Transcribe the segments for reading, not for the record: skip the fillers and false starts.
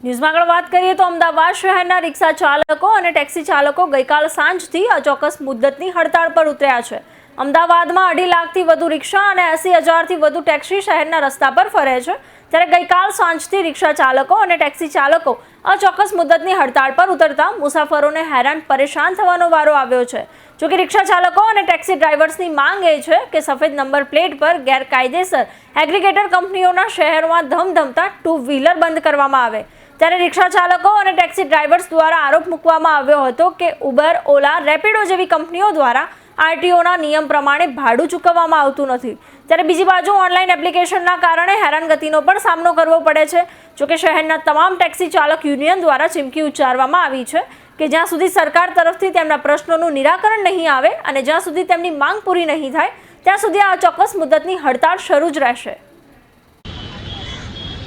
ન્યૂઝમાં આગળ વાત કરીએ તો અમદાવાદ શહેરના રિક્ષા ચાલકો અને ટેક્સી ચાલકો ગઈકાલ સાંજથી અચોક્કસ મુદ્દતની હડતાળ પર ઉતર્યા છે। અમદાવાદમાં 2.5 લાખથી વધુ રિક્ષા અને 80,000થી વધુ ટેક્સી શહેરના રસ્તા પર ફરે છે, ત્યારે ગઈકાલ સાંજથી રિક્ષા ચાલકો અને ટેક્સી ચાલકો અચોક્કસ મુદ્દતની હડતાળ પર ઉતરતા મુસાફરોને હેરાન પરેશાન થવાનો વારો આવ્યો છે। જોકે રિક્ષા ચાલકો અને ટેક્સી ડ્રાઈવર્સની માંગ એ છે કે સફેદ નંબર પ્લેટ પર ગેરકાયદેસર એગ્રીગેટર કંપનીઓના શહેરમાં ધમધમતા 2 વ્હીલર બંધ કરવામાં આવે। ત્યારે રિક્ષા ચાલકો અને ટેક્સી ડ્રાઈવર્સ દ્વારા આરોપ મૂકવામાં આવ્યો હતો કે ઉબર, ઓલા, રેપિડો જેવી કંપનીઓ દ્વારા આરટીઓના નિયમ પ્રમાણે ભાડું ચૂકવવામાં આવતું નથી। ત્યારે બીજી બાજુ ઓનલાઈન એપ્લિકેશનના કારણે હેરાનગતિનો પણ સામનો કરવો પડે છે। જોકે શહેરના તમામ ટેક્સી ચાલક યુનિયન દ્વારા ચીમકી ઉચ્ચારવામાં આવી છે કે જ્યાં સુધી સરકાર તરફથી તેમના પ્રશ્નોનું નિરાકરણ નહીં આવે અને જ્યાં સુધી તેમની માંગ પૂરી નહીં થાય ત્યાં સુધી આ અચોક્કસ મુદ્દતની હડતાળ શરૂ જ રહેશે।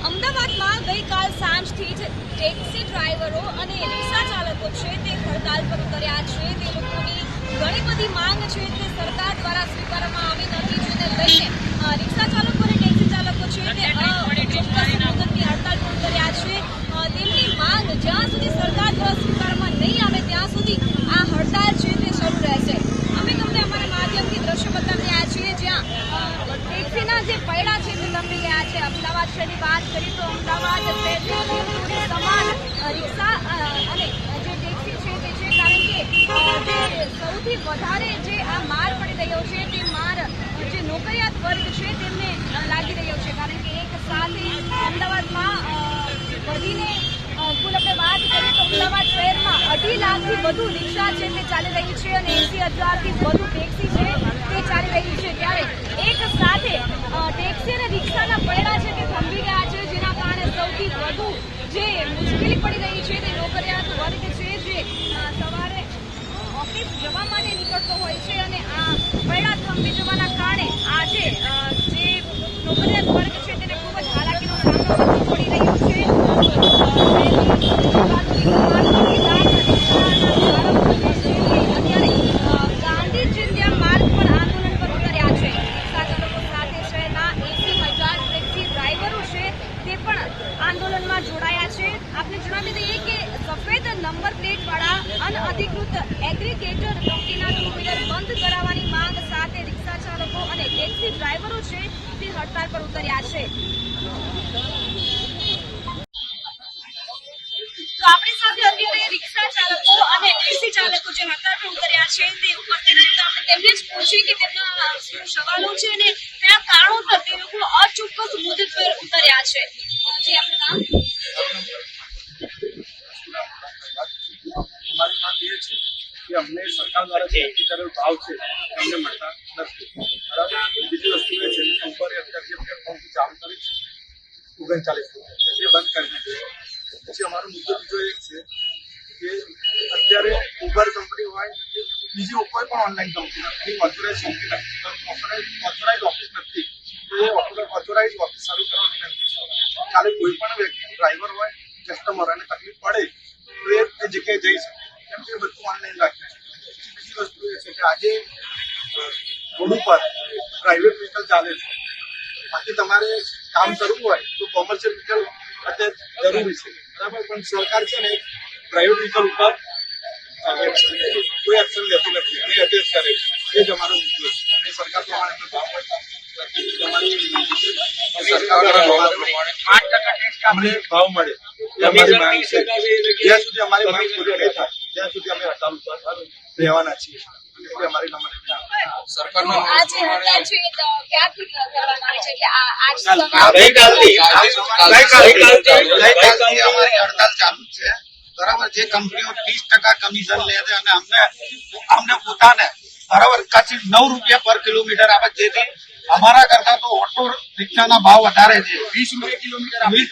અમદાવાદમાં ગઈકાલ સાંજથી જ ટેક્સી ડ્રાઈવરો અને રિક્ષા ચાલકો છે તે હડતાલ પર ઉતર્યા છે। તે લોકોની ઘણી બધી માંગ છે તે સરકાર દ્વારા સ્વીકારવામાં આવી નથી, જેને લઈને રિક્ષા ચાલકો અને ટેક્સી ચાલકો છે તે અચોક્કસ મુદ્દતની હડતાલ પર ઉતર્યા છે। તેમની માંગ જ્યાં સુધી સરકાર દ્વારા સ્વીકારવામાં નહીં આવે ત્યાં સુધી આ હડતાલ છે તે શરૂ રહેશે। અમે તમને અમારા માધ્યમથી દ્રશ્ય બતાવી રહ્યા છીએ જ્યાં ટેક્સીના જે પૈડા છે તે લંબી ગયા છે। અમદાવાદ શહેરની વાત કરીએ તો અમદાવાદ શહેરની સમાન રિક્ષા અને જે ટેક્સી છે તે છે, કારણ કે જે સૌથી વધારે જે આ માર પડી રહ્યો છે તે માર જે નોકરિયાત વર્ગ છે તેમને લાગી રહ્યો છે, કારણ કે એક સાથે અમદાવાદમાં વધીને કુલ આપણે વાત કરીએ તો અમદાવાદ શહેરમાં 2.5 લાખથી વધુ રિક્ષા છે તે ચાલી રહી છે અને 80,000થી વધુ ટેક્સી છે તે ચાલી રહી છે। ત્યારે એક સાથે ટેક્સી અને રિક્ષાના પૈડા છે તે થંભી ગયા છે, જેના કારણે સૌથી વધુ જે મુશ્કેલી પડી રહી છે તે નોકરિયાત વર્ગ છે, જે સવારે ઓફિસ જવા માટે નીકળતો હોય છે અને આ પૈડા થંભી જવાના કારણે આજે જે નોકરિયાત વર્ગ છે તેને ખૂબ જ હાલાકીનો સામનો કરવો પડી રહ્યો છે। ગાંધી ચિંધ્યા માર્ગ પર આંદોલન પર ઉતર્યા છે। રિક્ષા ચાલકો સાથે શહેરના 80,000 ટેક્સી ડ્રાઈવરો છે તે પણ આંદોલનમાં જોડાયા છે। આપને જણાવી દઈએ કે સફેદ નંબર પ્લેટ વાળા અનઅધિકૃત એગ્રીગેટર કંપનીના 2 વ્હીલર બંધ કરાવવાની માંગ સાથે રિક્ષા ચાલકો અને ટેક્સી ડ્રાઈવરો છે તે હડતાળ પર ઉતર્યા છે। તો આપણી સાથે અત્યારે રિક્ષા ચાલકો અને ટેક્સી ચાલકો જે હડતાળ પર ઉતર્યા છે તે ઉપસ્થિત છે, તો આપણે તેમને જ પૂછીએ કે તેમના શું સવાલો છે અને કયા કારણોસર તે લોકો અચોક્કસ મુદત પર ઉતર્યા છે। જી આપનું નામ? हमारी बात ये है कि हमने सरकार द्वारा जो नक्की करेल भाव છે અમને મળતા નથી। બરાબર, બીજી વસ્તુ એ છે કે ઉપર અત્યારે જે પ્લેટફોર્મ ચાલુ કરી છે 39 એ બંધ કરી દીધું છે। પછી અમારો મુદ્દો બીજો એક છે કે અત્યારે ઉબર કંપની હોય કે બીજી કોઈ પણ ઓનલાઈન કંપની એની ઓથોરાઇઝ કંપની નથી, ઓથોરાઇઝ ઓફિસ નથી, તો એ ઓથોરાઇઝ ઓફિસ શરૂ કરવાની વિનંતી છે। કાલે કોઈ પણ વ્યક્તિ ડ્રાઈવર હોય, કસ્ટમર અને તકલીફ પડે તો એ જગ્યાએ જઈ શકે, કેમ કે બધું ઓનલાઈન રાખ્યું છે। બીજી વસ્તુ એ છે કે આજે રોડ ઉપર પ્રાઇવેટ વ્હીકલ ચાલે છે, બાકી તમારે કામ કરવું હોય તો કોમર્શિયલ વ્હીકલ અત્યારે જરૂરી છે, બરાબર, પણ સરકાર છે ને પ્રાઇવેટ વ્હીકલ ઉપર કોઈ એક્શન લેતી નથી અને અટેચ કરે છે। એ જ અમારો મુદ્દો છે અને સરકાર પ્રમાણે ભાવ અમને ભાવ મળે એ અમારી માંગ છે। જ્યાં સુધી અમારી માંગ પૂરી નહીં થાય ત્યાં સુધી અમે હડતાલ ઉપર રહેવાના છીએ। અમારી સરકારનો આ જે હડતાલ છે તો ક્યાંથી કરવામાં આવી છે? ગઈકાલથી અમારી હડતાલ ચાલુ છે, બરાબર। જે કંપનીઓ 30% કમિશન લે છે અને અમને પોતાને બરાબર કચ્છી 9 રૂપિયા પર કિલોમીટર આવે, જેથી અમારા કરતા તો ઓટો રિક્ષાના ભાવ વધારે છે। 20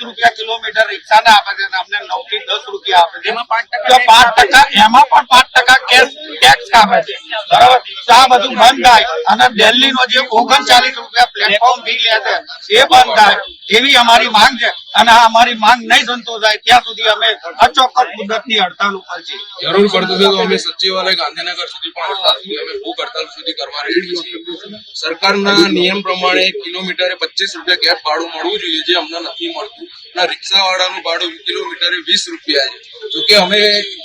રૂપિયા કિલોમીટર રિક્ષાના આપે છે અને અમને 9 થી 10 રૂપિયા આપે છે। એમાં 5% એમાં પણ 5% કેશ ટેક્સ આપે છે, બરાબર। તો આ બધું બંધ થાય અને દિલ્હીનો જે 39 રૂપિયા પ્લેટફોર્મ ફી લે છે એ બંધ થાય એવી અમારી માંગ છે અને આ અમારી માંગ નહીં સંતોષાય ત્યાં સુધી અમે અચોક્કસ મુદતની હડતાલ ઉપર છીએ। જરૂર પડશે તો અમે સચિવાલય ગાંધીનગર સુધી પણ હડતાલ સુધી અમે ભૂખ હડતાલ સુધી કરવા રેડી છીએ। સરકારના નિયમ પ્રમાણે કિલોમીટરે 25 રૂપિયા કેબ ભાડું મળવું જોઈએ, જે અમને નથી મળતું। અને રિક્ષાવાળાનું ભાડું કિલોમીટરે 20 રૂપિયા છે. જોકે અમે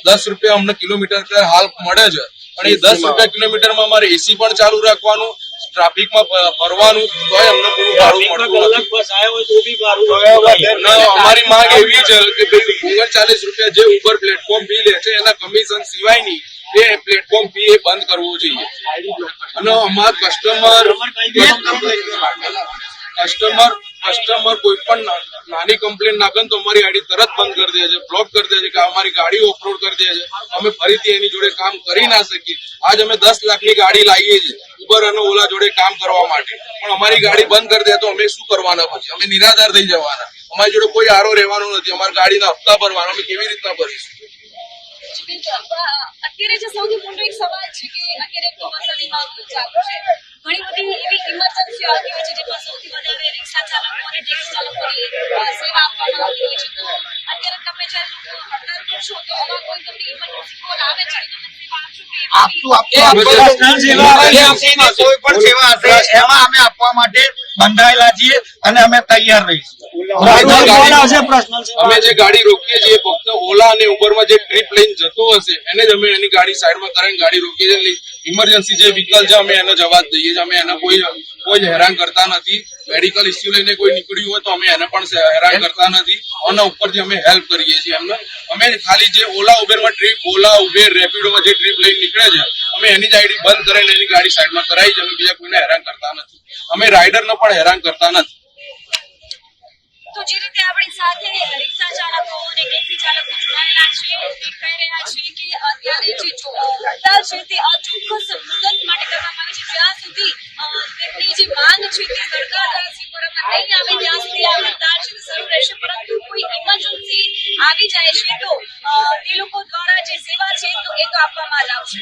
10 રૂપિયા અમને કિલોમીટર હાલ મળે છે, અને એ 10 રૂપિયા કિલોમીટરમાં અમારે એસી પણ ચાલુ રાખવાનું, ટ્રાફિકમાં ફરવાનું, તોય અમને પૂરું ભાડું મળતું નથી. અને અમારી માંગ એવી છે કે ભાઈ 39 રૂપિયા જે ઉબર પ્લેટફોર્મ ફી લે છે એના કમિશન સિવાયની એ પ્લેટફોર્મ ફી એ બંધ કરવું જોઈએ. અને અમારા કસ્ટમર કોઈ પણ નાની કમ્પ્લેન નાખે તો અમારી આઈડી તરત બંધ કરી દે છે, બ્લોક કરી દે છે, કે અમારી ગાડી ઓફરોડ કરી દે છે. અમે ફરીથી એની જોડે કામ કરી ના શકીએ. આજ અમે 10 લાખની ગાડી લાવીએ છીએ ઉબર અને ઓલા જોડે કામ કરવા માટે, પણ અમારી ગાડી બંધ કરી દે તો અમે શું કરવાના? પછી અમે નિરાધાર થઈ જવાના. અમારી જોડે કોઈ આરો રહેવાનો નથી. અમારી ગાડીના હપ્તા ભરવાના, અમે કેવી રીતના ભરીશું? અત્યારે જે સૌથી મોટો એક સવાલ છે કે અત્યારે ચોમાસાની માહોલ ચાલુ છે, ઘણી બધી એવી ઇમરજન્સી આવતી હોય છે જેમાં સૌથી વધારે રિક્ષા ચાલકો અને ટેક્સી ચાલકોની સેવા આપવામાં આવતી હોય છે. તો અત્યારે તમે જ્યારે લોકો હડતાલ કરશો તો આવા કોઈ તમને ઇમરજન્સી કોલ આવે છે તો તમે સેવા આપશો કે કોઈ પણ સેવા હશે એમાં અમે આપવા માટે બંધાયેલા છીએ અને અમે તૈયાર રહીશું. અમે જે ગાડી રોકીએ છીએ ફક્ત ઓલા અને ઉબરમાં જે ટ્રીપ લઈને જતો હશે એને જ અમે એની ગાડી સાઈડમાં કરીને ગાડી રોકીએ છીએ. ઇમરજન્સી જે વ્હીકલ છે અમે એને જવા જ દઈએ છીએ. અમે એને કોઈ હેરાન કરતા નથી. મેડિકલ ઇસ્યુ લઈને કોઈ નીકળ્યું હોય તો અમે એને પણ હેરાન કરતા નથી. અને ઉપરથી અમે હેલ્પ કરીએ છીએ એમને. અમે ખાલી જે ઓલા ઉબેરમાં ટ્રીપ, ઓલા ઉબેર, રેપિડોમાં જે ટ્રીપ લઈને નીકળે છે અમે એની જ આઈડી બંધ કરાવીને એની ગાડી સાઈડમાં કરાવી છે. અમે બીજા કોઈને હેરાન કરતા નથી. અમે રાઇડરને પણ હેરાન કરતા નથી. તો જે રીતે આપણી સાથે રિક્ષા ચાલકો અને ટેક્સી ચાલકો જોડાયેલા છે તે કહી રહ્યા છે કે અત્યારે જે હડતાલ છે તે અચોક્કસ મુદત માટે કરવામાં આવી છે. જ્યાં સુધી તેમની જે માંગ છે તે સરકાર દ્વારા સ્વીકારવામાં નહીં આવે ત્યાં સુધી આ હડતાળ છે તે શરૂ રહેશે. પરંતુ કોઈ ઇમરજન્સી આવી જાય છે તો તે લોકો દ્વારા જે સેવા છે તો એ તો આપવામાં જ આવશે.